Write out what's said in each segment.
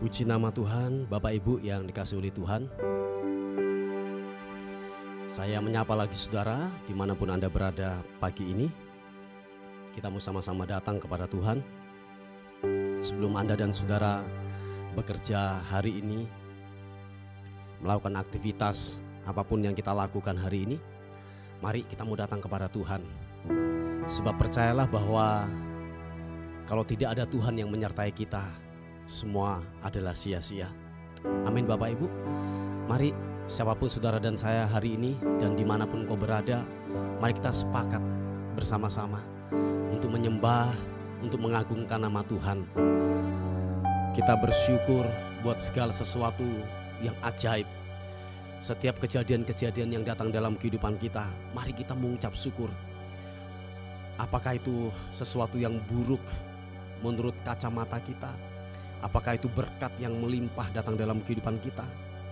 Puji nama Tuhan, Bapak Ibu yang dikasihi oleh Tuhan. Saya menyapa lagi saudara dimanapun Anda berada pagi ini. Kita mau sama-sama datang kepada Tuhan. Sebelum Anda dan saudara bekerja hari ini, melakukan aktivitas apapun yang kita lakukan hari ini, mari kita mau datang kepada Tuhan. Sebab percayalah bahwa kalau tidak ada Tuhan yang menyertai kita, semua adalah sia-sia. Amin Bapak Ibu. Mari siapapun saudara dan saya hari ini dan dimanapun kau berada, mari kita sepakat bersama-sama untuk menyembah, untuk mengagungkan nama Tuhan. Kita bersyukur buat segala sesuatu yang ajaib. Setiap kejadian-kejadian yang datang dalam kehidupan kita, mari kita mengucap syukur. Apakah itu sesuatu yang buruk menurut kacamata kita? Apakah itu berkat yang melimpah datang dalam kehidupan kita?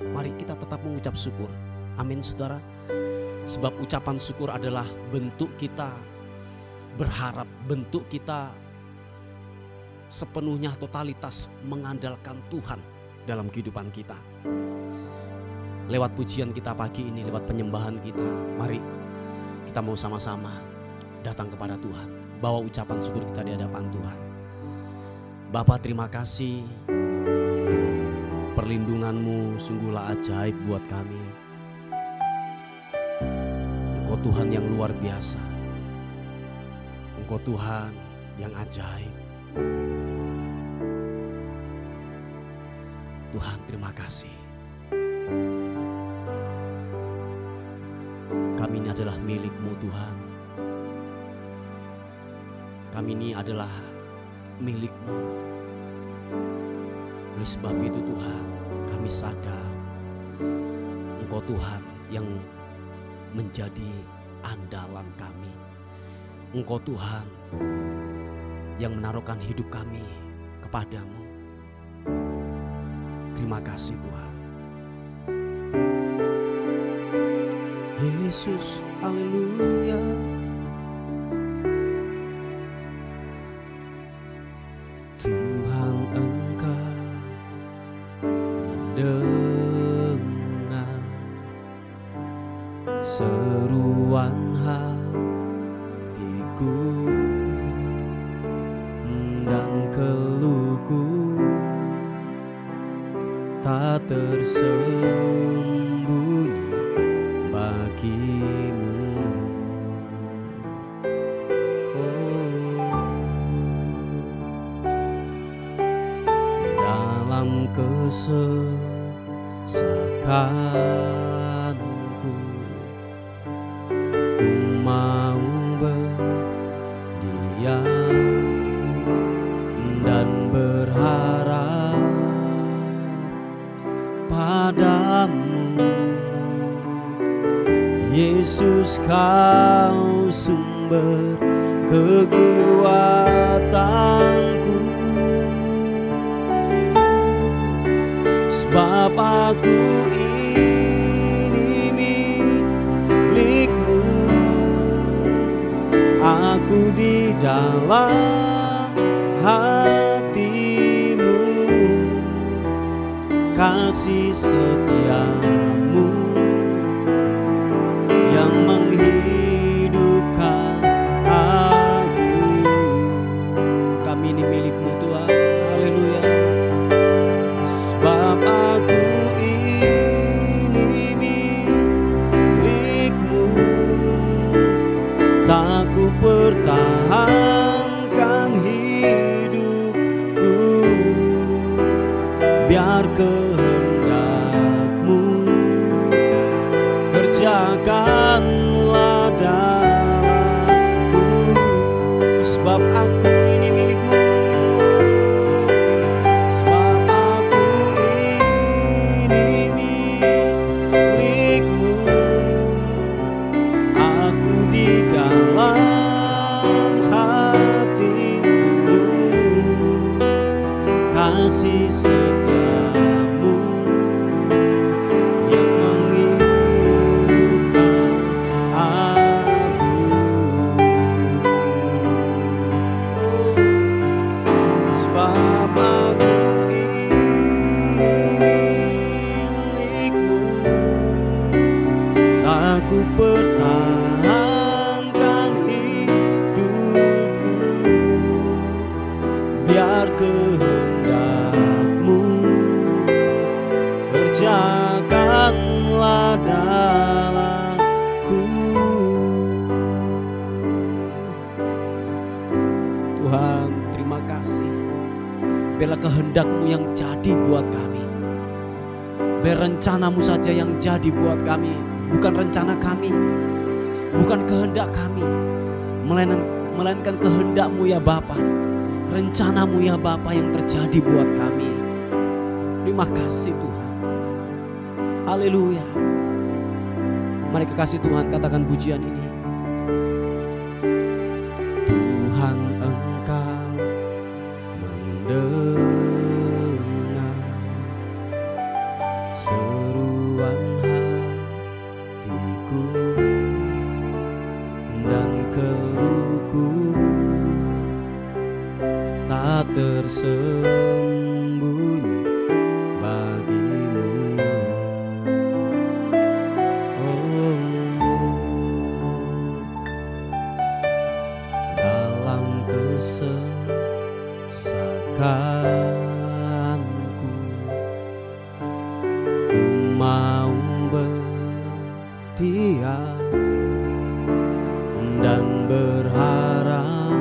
Mari kita tetap mengucap syukur. Amin saudara. Sebab ucapan syukur adalah bentuk kita berharap, bentuk kita sepenuhnya totalitas mengandalkan Tuhan dalam kehidupan kita. Lewat pujian kita pagi ini, lewat penyembahan kita, mari kita mau sama-sama datang kepada Tuhan. Bawa ucapan syukur kita di hadapan Tuhan. Bapa, terima kasih, perlindungan-Mu sungguhlah ajaib buat kami. Engkau Tuhan yang luar biasa, Engkau Tuhan yang ajaib. Tuhan, terima kasih. Kami ini adalah milik-Mu Tuhan. Kami ini adalah milik-Mu. Oleh sebab itu Tuhan, kami sadar Engkau Tuhan yang menjadi andalan kami. Engkau Tuhan yang menaruhkan hidup kami kepadamu. Terima kasih Tuhan. Yesus, haleluya. Tuhan, Engkau mendengar seruan hatiku dan keluhku, tak tersembunyi bagimu. Dalam kesesakanku, ku mau berdiam dan berharap padamu. Yesus, Kau sumber kekuatanku. Sebab aku ini milik-Mu, aku di dalam hati-Mu, kasih setia-Mu yang menghidupkan aku. Kami ini milik-Mu Tuhan, haleluya. Sebab aku ini milik-Mu, tak ku pertahankan hidupku, biar kehendak-Mu kerjakanlah dalamku. Sebab aku ini milik-Mu, kasih setia-Mu yang menghidupkan aku. Sebab aku biar kehendak-Mu kerjakanlah dalamku. Tuhan, terima kasih. Biarlah kehendak-Mu yang jadi buat kami. Biar rencana-Mu saja yang jadi buat kami. Bukan rencana kami, bukan kehendak kami, melainkan kehendak-Mu ya Bapa. Rencana-Mu ya Bapa yang terjadi buat kami. Terima kasih Tuhan. Haleluya. Mari kekasih Tuhan katakan pujian ini. Tuhan, Engkau mendengar seruan hatiku dan keluhku, tak tersembunyi bagi-Mu. Dalam kesesakanku, ku mau berdiam dan berharap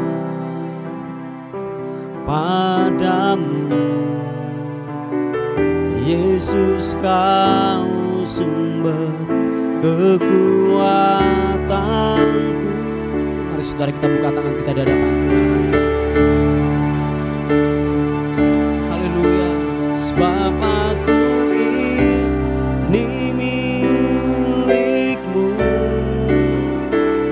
padamu. Yesus, Kau sumber kekuatanku. Mari saudara kita buka tangan kita di hadapan Tuhan. Haleluya. Sebab aku ini milik-Mu,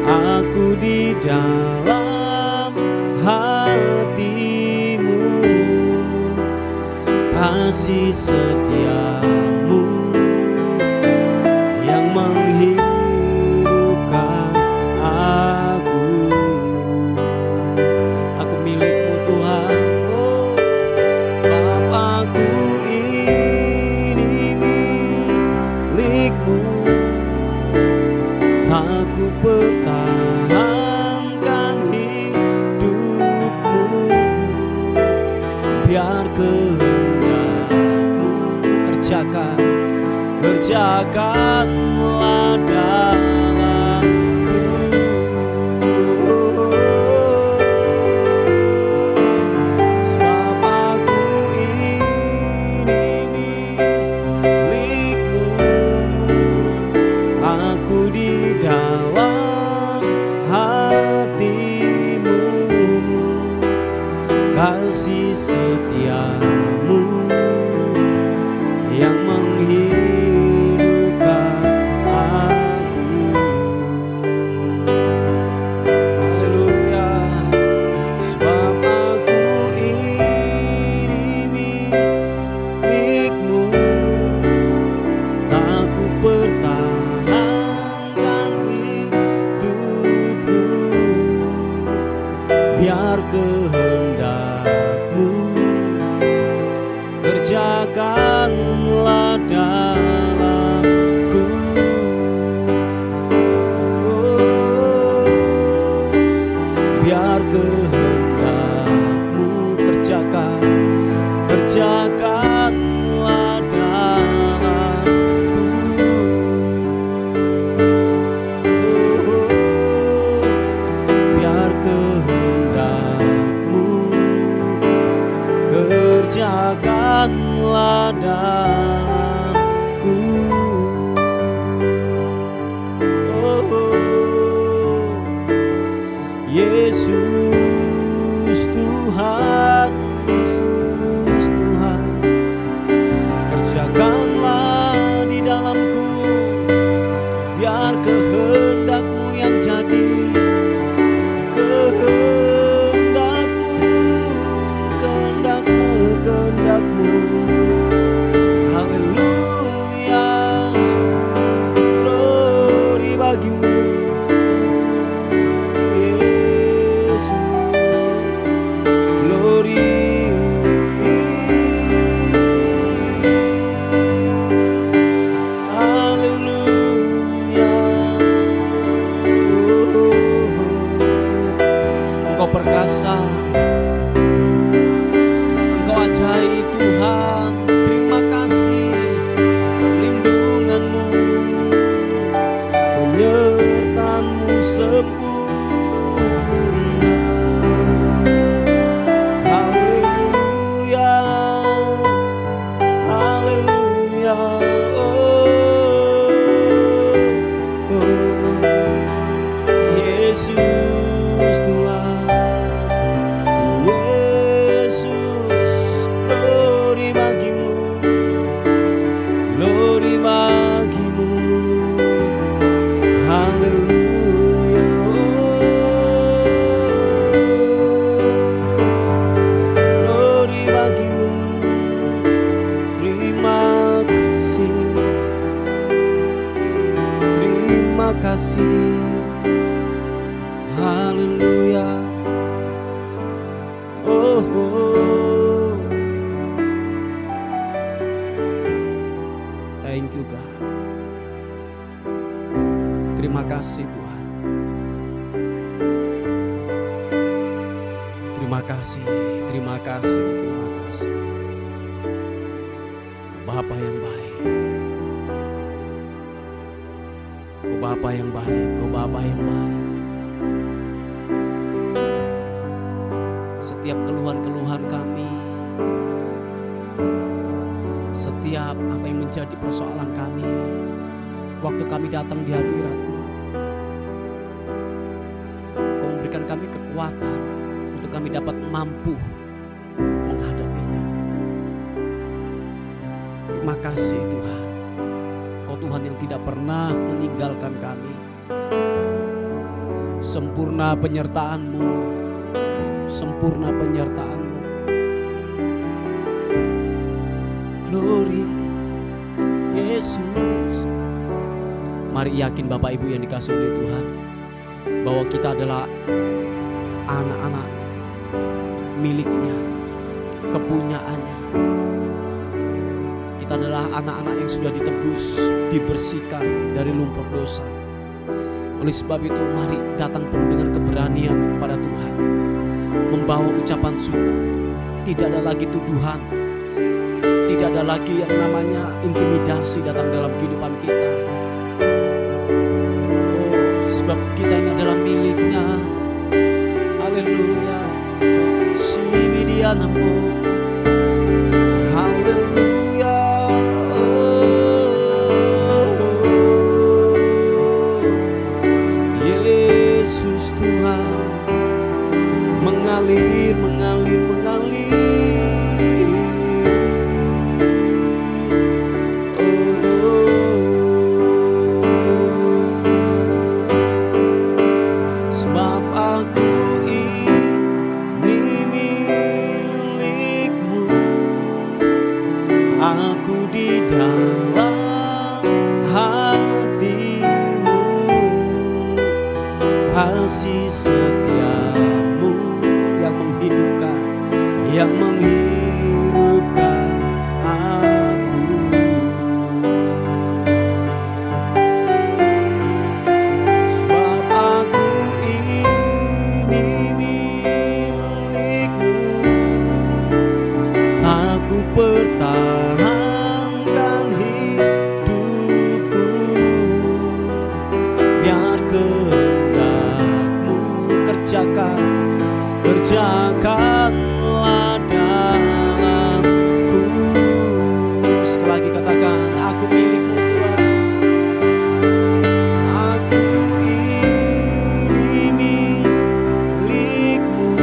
aku di dalam hati-Mu, kasih setia-Mu yang menghidupkan aku. Aku milik-Mu Tuhan. Oh, sebab aku ini milik-Mu, aku pertahankan hidup-Mu, biar kehendak-Mu kerjakanlah dalamku. Sebab aku ini milik-Mu, aku di dalam hati-Mu, kasih setia-Mu yang menghidupkan aku. Haleluya. Sebab aku ini milik-Mu, aku pertahankan hidupku, biar kehendak-Mu kerjakanlah dalamku. Biar kehendak-Mu kerjakanlah dalamku. Biar kehendak-Mu kerjakanlah dalamku. Yesus Tuhan, Yesus Tuhan, kerjakanlah di dalamku, biar kehendak-Mu yang jadi. Kehendak-Mu, kehendak-Mu, kehendak-Mu. Haleluya, glory bagi-Mu. Yesus, glory kasih. Haleluya. Oh, oh. Thank you God. Terima kasih Tuhan. Terima kasih, terima kasih, terima kasih. Kau Bapa yang baik. Kau Bapa yang baik, Kau Bapa yang baik. Setiap keluhan-keluhan kami, setiap apa yang menjadi persoalan kami, waktu kami datang di hadirat-Mu, Kau memberikan kami kekuatan untuk kami dapat mampu menghadapinya. Terima kasih Tuhan. Kau Tuhan yang tidak pernah meninggalkan kami. Sempurna penyertaan-Mu, sempurna penyertaan-Mu. Glory Yesus. Mari yakin Bapak Ibu yang dikasihi oleh Tuhan, bahwa kita adalah anak-anak miliknya, kepunyaannya. Kita adalah anak-anak yang sudah ditebus, dibersihkan dari lumpur dosa. Oleh sebab itu mari datang penuh dengan keberanian kepada Tuhan, membawa ucapan syukur. Tidak ada lagi tuduhan, tidak ada lagi yang namanya intimidasi datang dalam kehidupan kita. Oh, sebab kita ini adalah miliknya. Haleluya. Sibidianamu. Haleluya. Yesus Tuhan mengalir, mengalir, mengalir. Sebab aku ini milikmu, aku di dalam hatimu, kasih setiamu yang menghidupkan, yang menghidupkan aku. Sebab aku ini milikmu, tak ku pertahankan hidupku, biar kehendak-Mu kerjakan, kerjakanlah dalamku. Sekali lagi katakan, aku milik-Mu Tuhan. Aku ini milik-Mu,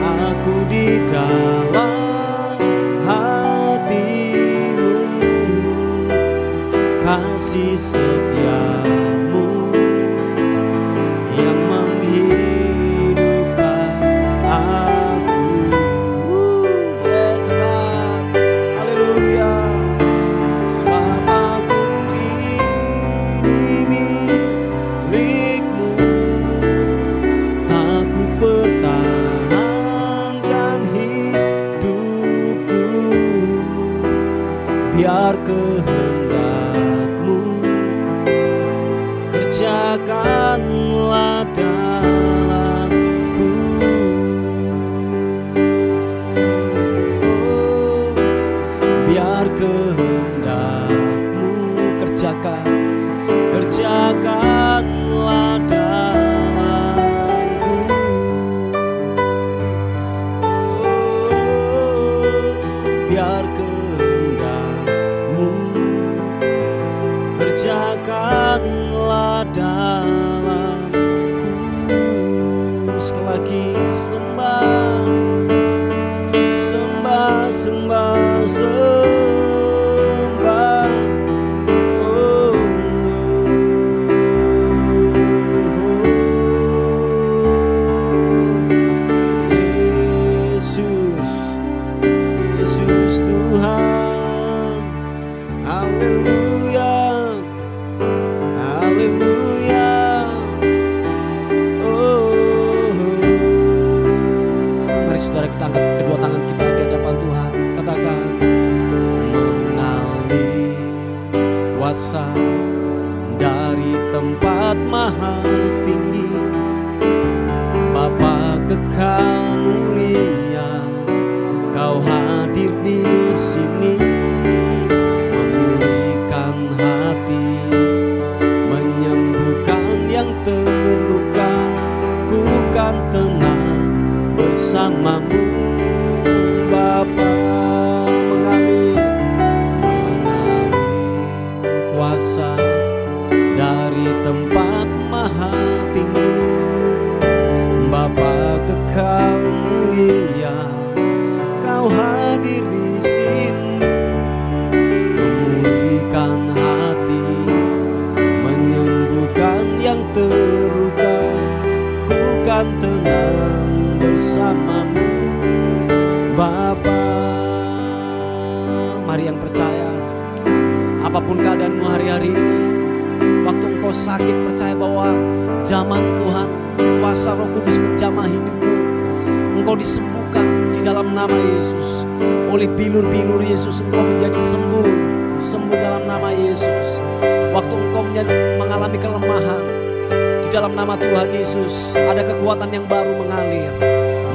aku di dalam hatimu, kasih setiamu yang menghidupkan aku. Yes God, haleluya. Sebab aku ini milik-Mu, tak ku pertahankan hidupku, biar kehendak-Mu kerjakanlah dalamku. Oh, biar kehendak-Mu kerjakan, kerjakanlah dalamku. Oh, biar kehendak-Mu kerjakanlah dalamku. Sekali lagi sembah, sembah, sembah, sembah. Oh, Yesus, Yesus Tuhan. Haleluya, haleluya. Mari saudara kita angkat kedua tangan kita di hadapan Tuhan. Katakan, mengalir kuasa dari tempat maha tinggi, Bapa kekal mulia, Kau hadir di sini, memulihkan hati, menyembuhkan yang terluka, ku kan tenang bersamamu Bapa. Mengalir kuasa dari tempat maha tinggi, Bapa kekal mulia, Kau hadir di sini, memulihkan hati, menyembuhkan yang terluka, ku kan tenang bersamamu Bapa. Mari yang percaya, apapun keadaanmu hari-hari ini, waktu engkau sakit, percaya bahwa zaman Tuhan, kuasa Roh Kudus menjamah hidupmu. Engkau disembuhkan di dalam nama Yesus. Oleh bilur-bilur Yesus engkau menjadi sembuh dalam nama Yesus. Waktu engkau mengalami kelemahan, di dalam nama Tuhan Yesus ada kekuatan yang baru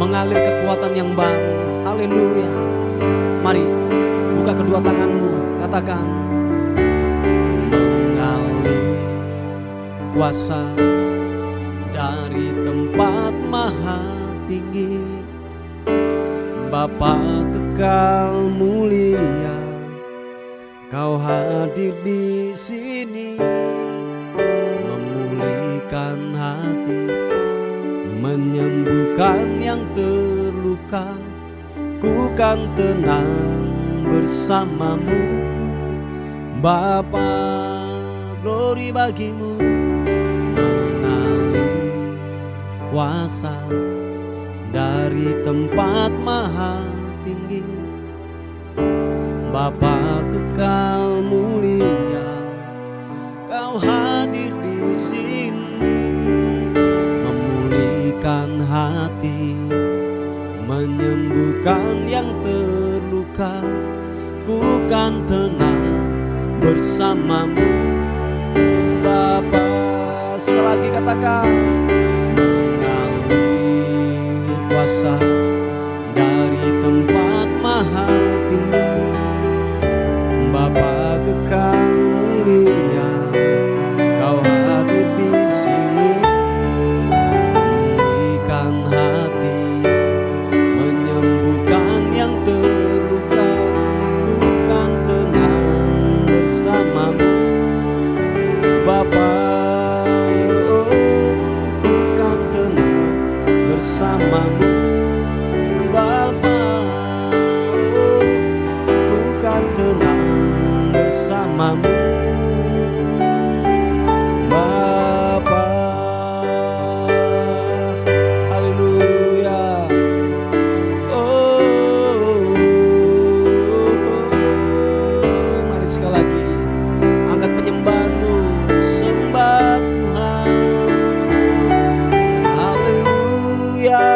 mengalir kekuatan yang baru. Haleluya. Mari buka kedua tanganmu, katakan, mengalir kuasa dari tempat maha tinggi, Bapa kekal mulia, Kau hadir di sini, memulihkan hati, menyembuhkan yang terluka, ku kan tenang bersamamu Bapa. Glory bagimu, mengalir kuasa dari tempat maha tinggi, Bapa kekal mulia, Kau hadir di sini, memulihkan hati, menyembuhkan yang terluka, ku kan tenang bersamamu Bapa. Sekali lagi katakan, mengalir kuasa dari tempat maha tinggi, Bapa kekal mulia, Kau hadir di sini, memulihkan hati, menyembuhkan yang terluka, ku kan tenang bersamamu Bapa. Oh, ku kan tenang bersamamu Bapa. Oh, ku kan tenang bersamamu Bapa. Haleluya. Oh, mari sekali lagi angkat penyembahanmu, sembah Tuhan. Haleluya.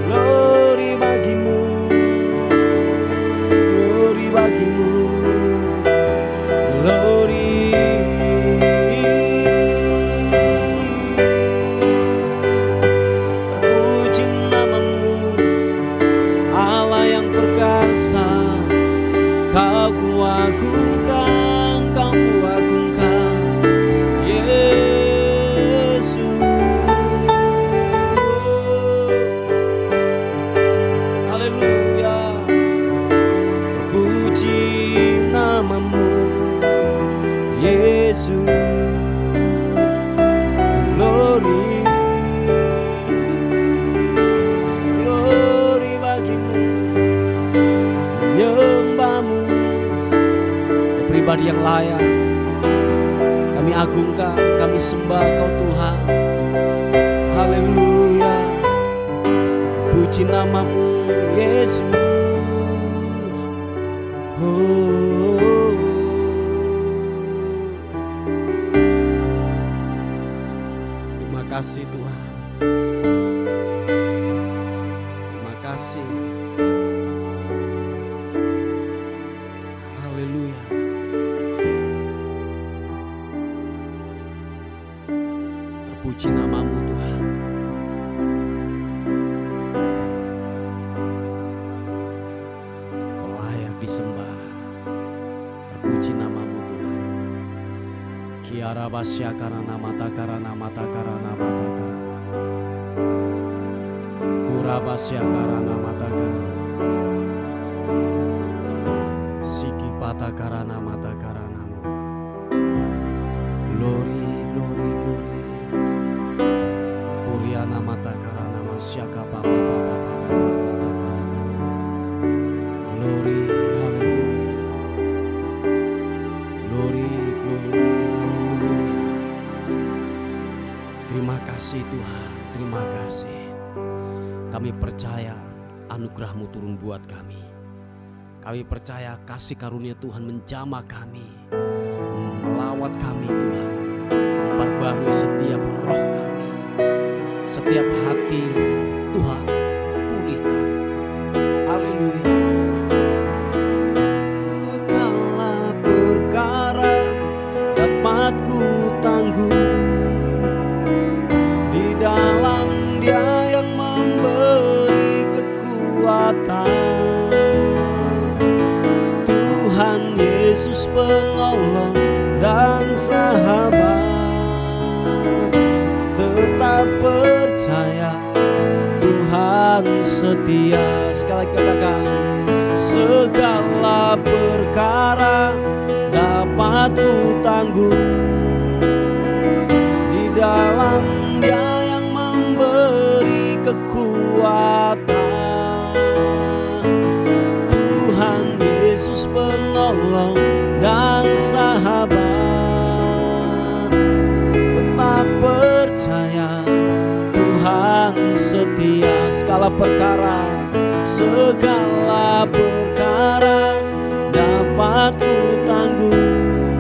Glory bagimu, glory bagimu, glory. Terpuji namamu, Allah yang perkasa, Kau kuagungkan, Kau kuagungkan Yesus. Haleluya. Terpuji namamu Yesus. Glory, glory bagimu, menyembahmu, Kau pribadi yang layak. Kami agungkan, kami sembah Kau Tuhan. Haleluya. Puji namamu Yesus. Oh, terima kasih Tuhan. kasih. Haleluya. Terpuji nama-Mu Tuhan. Kau layak disembah. Terpuji nama-Mu Tuhan. Kiara basya karana mata karana mata karana mata karana. Pura basya karana mata karana. Siki pata karana mata karana. Glory, glory, glory. Kuriana mata karana masyaka papa papa papa mata karana. Glory, haleluya. Glory, glory, haleluya. Terima kasih Tuhan, terima kasih. Kami percaya anugerah-Mu turun buat kami. Kami percaya kasih karunia Tuhan menjamah kami, melawat kami Tuhan, memperbarui setiap roh kami, setiap hati Tuhan pulihkan. Haleluya. Segala perkara dapat ku tanggung di dalam Dia yang memberi kekuatan. Tuhan Yesus penolong dan sahabat, tetap percaya Tuhan setia. Sekali lagi katakan, segala perkara dapat ku tanggung di dalam Dia yang memberi kekuatan. Tuhan Yesus penolong dan sahabat, tetap percaya Tuhan setia. Segala perkara dapat ku tanggung.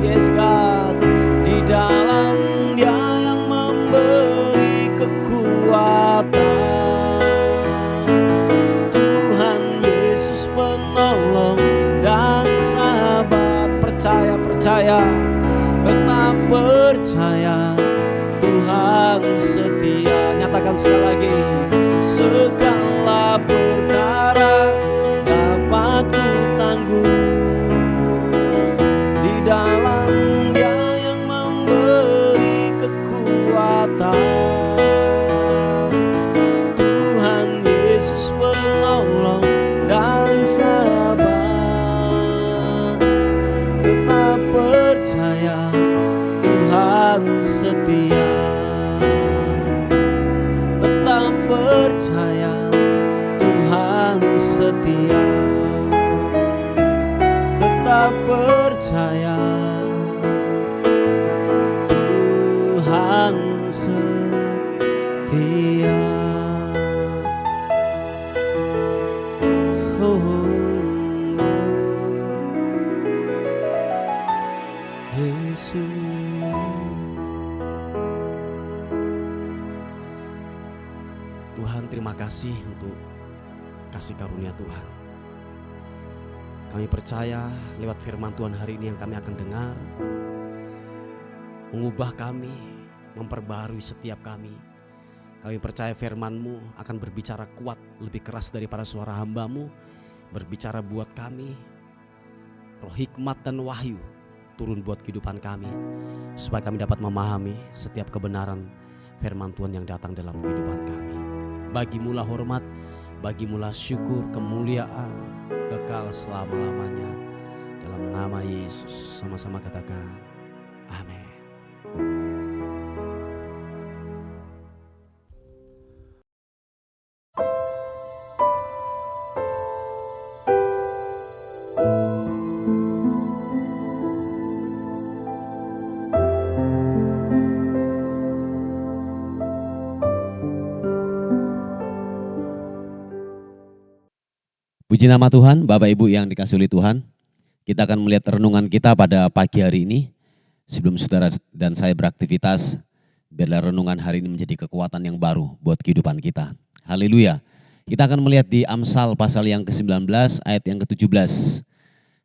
Yes God, di dalam Dia yang memberi kekuatan. Tuhan Yesus penolong dan sahabat. Percaya, tetap percaya Tuhan setia. Nyatakan sekali lagi, segala perkara dapat ku tanggung di dalam Dia yang memberi kekuatan. Tuhan Yesus penolong dan sahabat, tetap percaya Tuhan setia. Tetap percaya Tuhan setia. Tetap percaya Tuhan setia. Yesus. Tuhan, terima kasih untuk kasih karunia Tuhan. Kami percaya lewat firman Tuhan hari ini yang kami akan dengar, mengubah kami, memperbarui setiap kami. Kami percaya firman-Mu akan berbicara kuat, lebih keras daripada suara hamba-Mu, berbicara buat kami. Roh hikmat dan wahyu turun buat kehidupan kami, supaya kami dapat memahami setiap kebenaran firman Tuhan yang datang dalam kehidupan kami. Bagi-Mu lah hormat, bagi-Mu lah syukur, kemuliaan kekal selama-lamanya. Dalam nama Yesus, sama-sama katakan amin. Puji nama Tuhan, Bapak Ibu yang dikasihi oleh Tuhan. Kita akan melihat renungan kita pada pagi hari ini. Sebelum saudara dan saya beraktivitas, biarlah renungan hari ini menjadi kekuatan yang baru buat kehidupan kita. Haleluya. Kita akan melihat di Amsal pasal yang ke-19 ayat yang ke-17.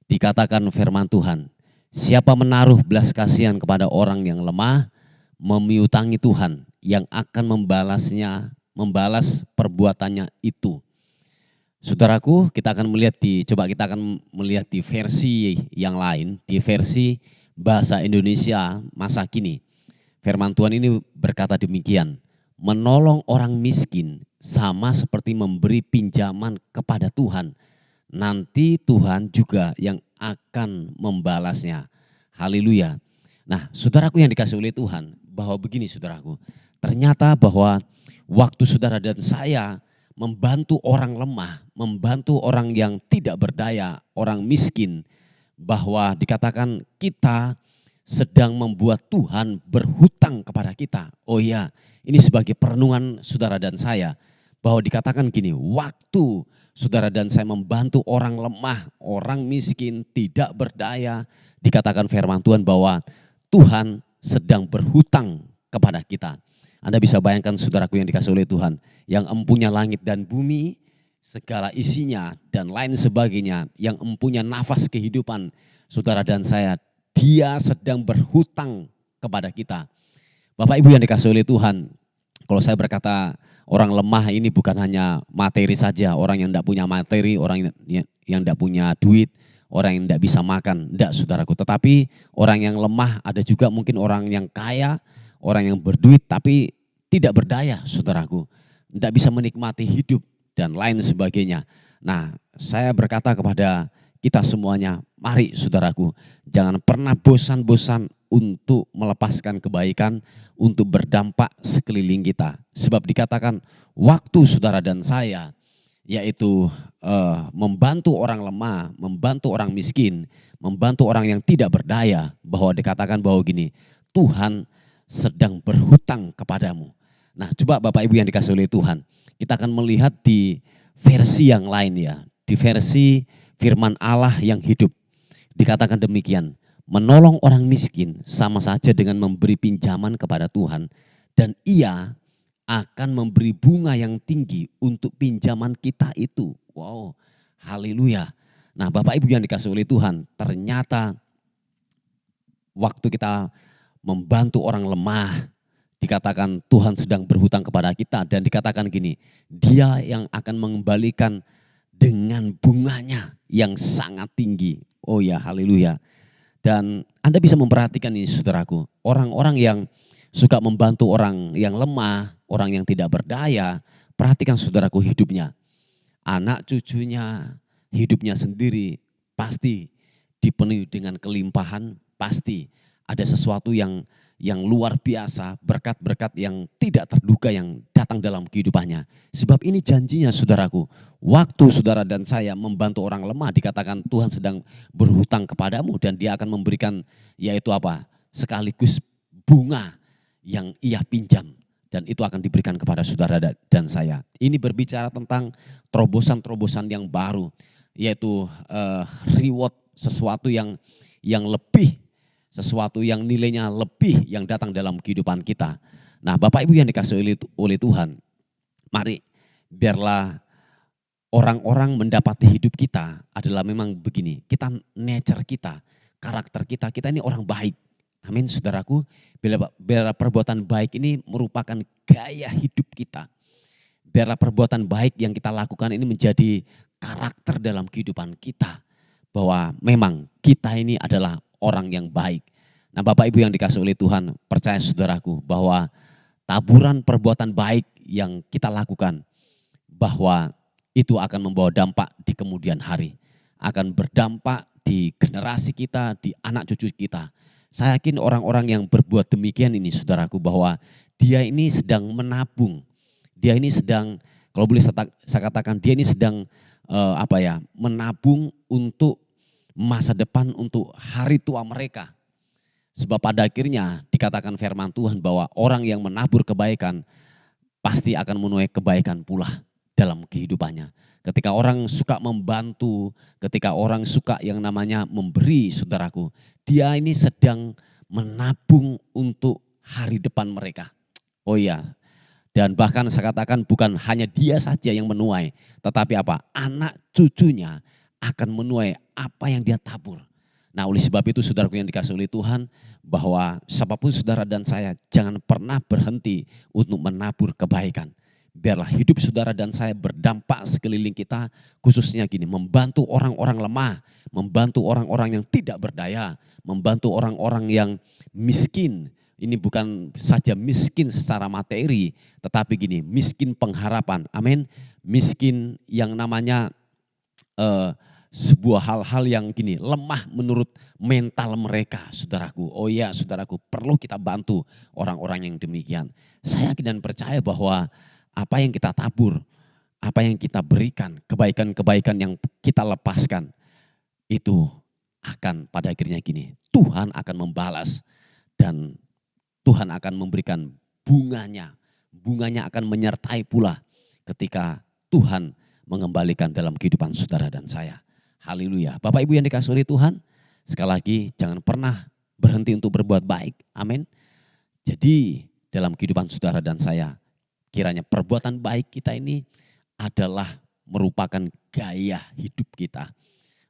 Dikatakan firman Tuhan, siapa menaruh belas kasihan kepada orang yang lemah, memiutangi Tuhan yang akan membalas perbuatannya itu. Saudaraku, kita akan melihat di versi yang lain, di versi bahasa Indonesia masa kini. Firman Tuhan ini berkata demikian, menolong orang miskin sama seperti memberi pinjaman kepada Tuhan. Nanti Tuhan juga yang akan membalasnya. Haleluya. Nah, saudaraku yang dikasihi oleh Tuhan, bahwa begini saudaraku, ternyata bahwa waktu saudara dan saya membantu orang lemah, membantu orang yang tidak berdaya, orang miskin, bahwa dikatakan kita sedang membuat Tuhan berhutang kepada kita. Oh iya, ini sebagai perenungan saudara dan saya, bahwa dikatakan gini, waktu saudara dan saya membantu orang lemah, orang miskin, tidak berdaya, dikatakan firman Tuhan bahwa Tuhan sedang berhutang kepada kita. Anda bisa bayangkan saudaraku yang dikasihi oleh Tuhan, yang empunya langit dan bumi, segala isinya dan lain sebagainya, yang empunya nafas kehidupan saudara dan saya, dia sedang berhutang kepada kita. Bapak Ibu yang dikasihi oleh Tuhan, kalau saya berkata orang lemah ini bukan hanya materi saja, orang yang tidak punya materi, orang yang tidak punya duit, orang yang tidak bisa makan, tidak saudaraku. Tetapi orang yang lemah ada juga mungkin orang yang kaya, orang yang berduit tapi tidak berdaya saudaraku. Tidak bisa menikmati hidup dan lain sebagainya. Nah, saya berkata kepada kita semuanya, mari saudaraku, jangan pernah bosan-bosan untuk melepaskan kebaikan, untuk berdampak sekeliling kita. Sebab dikatakan waktu saudara dan saya, yaitu membantu orang lemah, membantu orang miskin, membantu orang yang tidak berdaya, bahwa dikatakan bahwa gini, Tuhan sedang berhutang kepadamu. Nah, coba Bapak Ibu yang dikasihi oleh Tuhan, kita akan melihat di versi yang lain ya, di versi firman Allah yang hidup. Dikatakan demikian, menolong orang miskin sama saja dengan memberi pinjaman kepada Tuhan, dan ia akan memberi bunga yang tinggi untuk pinjaman kita itu. Wow, haleluya. Nah, Bapak Ibu yang dikasihi oleh Tuhan, ternyata waktu kita membantu orang lemah, dikatakan Tuhan sedang berhutang kepada kita, dan dikatakan gini, dia yang akan mengembalikan dengan bunganya yang sangat tinggi. Oh ya, haleluya. Dan Anda bisa memperhatikan ini saudaraku, orang-orang yang suka membantu orang yang lemah, orang yang tidak berdaya, perhatikan saudaraku hidupnya. Anak cucunya, hidupnya sendiri pasti dipenuhi dengan kelimpahan, pasti ada sesuatu yang luar biasa, berkat-berkat yang tidak terduga yang datang dalam kehidupannya. Sebab ini janjinya saudaraku, waktu saudara dan saya membantu orang lemah, dikatakan Tuhan sedang berhutang kepadamu dan dia akan memberikan yaitu apa? Sekaligus bunga yang ia pinjam. Dan itu akan diberikan kepada saudara dan saya. Ini berbicara tentang terobosan-terobosan yang baru, yaitu reward, sesuatu yang lebih, sesuatu yang nilainya lebih yang datang dalam kehidupan kita. Nah, Bapak Ibu yang dikasihi oleh Tuhan, mari biarlah orang-orang mendapati hidup kita adalah memang begini, kita nature kita, karakter kita ini orang baik. Amin saudaraku, biarlah perbuatan baik ini merupakan gaya hidup kita. Biarlah perbuatan baik yang kita lakukan ini menjadi karakter dalam kehidupan kita. Bahwa memang kita ini adalah orang yang baik. Nah, Bapak Ibu yang dikasihi oleh Tuhan, percaya saudaraku bahwa taburan perbuatan baik yang kita lakukan, bahwa itu akan membawa dampak di kemudian hari. Akan berdampak di generasi kita, di anak cucu kita. Saya yakin orang-orang yang berbuat demikian ini saudaraku, bahwa dia ini sedang menabung. Dia ini sedang, kalau boleh saya katakan, dia ini sedang menabung untuk masa depan, untuk hari tua mereka. Sebab pada akhirnya dikatakan firman Tuhan bahwa orang yang menabur kebaikan pasti akan menuai kebaikan pula dalam kehidupannya. Ketika orang suka membantu, ketika orang suka yang namanya memberi saudaraku, dia ini sedang menabung untuk hari depan mereka. Oh iya, Dan bahkan saya katakan bukan hanya dia saja yang menuai, tetapi apa? Anak cucunya akan menuai apa yang dia tabur. Nah, oleh sebab itu saudaraku yang dikasihi oleh Tuhan, bahwa siapapun saudara dan saya jangan pernah berhenti untuk menabur kebaikan. Biarlah hidup saudara dan saya berdampak sekeliling kita, khususnya gini, membantu orang-orang lemah, membantu orang-orang yang tidak berdaya, membantu orang-orang yang miskin. Ini bukan saja miskin secara materi, tetapi gini, miskin pengharapan, amin. Miskin yang namanya sebuah hal-hal yang gini, lemah menurut mental mereka, saudaraku. Oh ya, saudaraku, perlu kita bantu orang-orang yang demikian. Saya yakin dan percaya bahwa apa yang kita tabur, apa yang kita berikan, kebaikan-kebaikan yang kita lepaskan, itu akan pada akhirnya gini, Tuhan akan membalas dan Tuhan akan memberikan bunganya. Bunganya akan menyertai pula ketika Tuhan mengembalikan dalam kehidupan saudara dan saya. Haleluya. Bapak Ibu yang dikasihi oleh Tuhan, sekali lagi jangan pernah berhenti untuk berbuat baik. Amin. Jadi dalam kehidupan saudara dan saya, kiranya perbuatan baik kita ini adalah merupakan gaya hidup kita,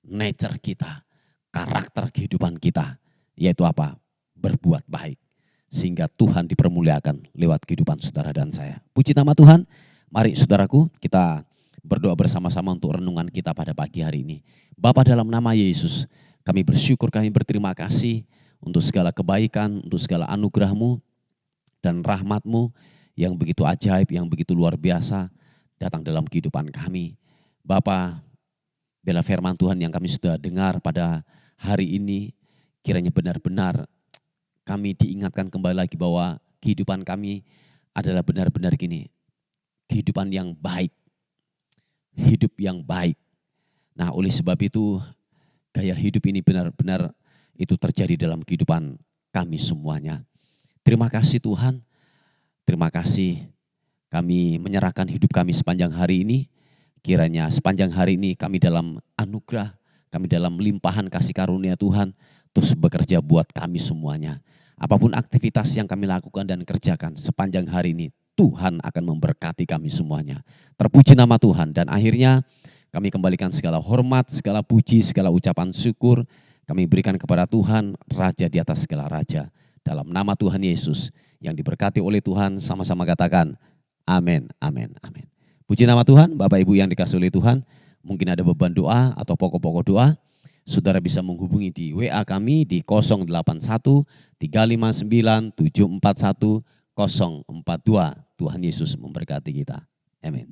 nature kita, karakter kehidupan kita, yaitu apa? Berbuat baik. Sehingga Tuhan dipermuliakan lewat kehidupan saudara dan saya. Puji nama Tuhan. Mari saudaraku, kita berdoa bersama-sama untuk renungan kita pada pagi hari ini. Bapa, dalam nama Yesus, kami bersyukur, kami berterima kasih untuk segala kebaikan, untuk segala anugerah-Mu dan rahmat-Mu yang begitu ajaib, yang begitu luar biasa datang dalam kehidupan kami. Bapa, biarlah firman Tuhan yang kami sudah dengar pada hari ini, kiranya benar-benar kami diingatkan kembali lagi bahwa kehidupan kami adalah benar-benar gini, kehidupan yang baik, hidup yang baik. Nah, oleh sebab itu gaya hidup ini benar-benar itu terjadi dalam kehidupan kami semuanya. Terima kasih Tuhan, terima kasih kami menyerahkan hidup kami sepanjang hari ini. Kiranya sepanjang hari ini kami dalam anugerah, kami dalam limpahan kasih karunia Tuhan terus bekerja buat kami semuanya. Apapun aktivitas yang kami lakukan dan kerjakan sepanjang hari ini, Tuhan akan memberkati kami semuanya. Terpuji nama Tuhan dan akhirnya kami kembalikan segala hormat, segala puji, segala ucapan syukur kami berikan kepada Tuhan, Raja di atas segala Raja. Dalam nama Tuhan Yesus yang diberkati oleh Tuhan, sama-sama katakan amin, amin, amin. Puji nama Tuhan, Bapak Ibu yang dikasihi oleh Tuhan. Mungkin ada beban doa atau pokok-pokok doa, saudara bisa menghubungi di WA kami di 081 359 741 042. Tuhan Yesus memberkati kita. Amin.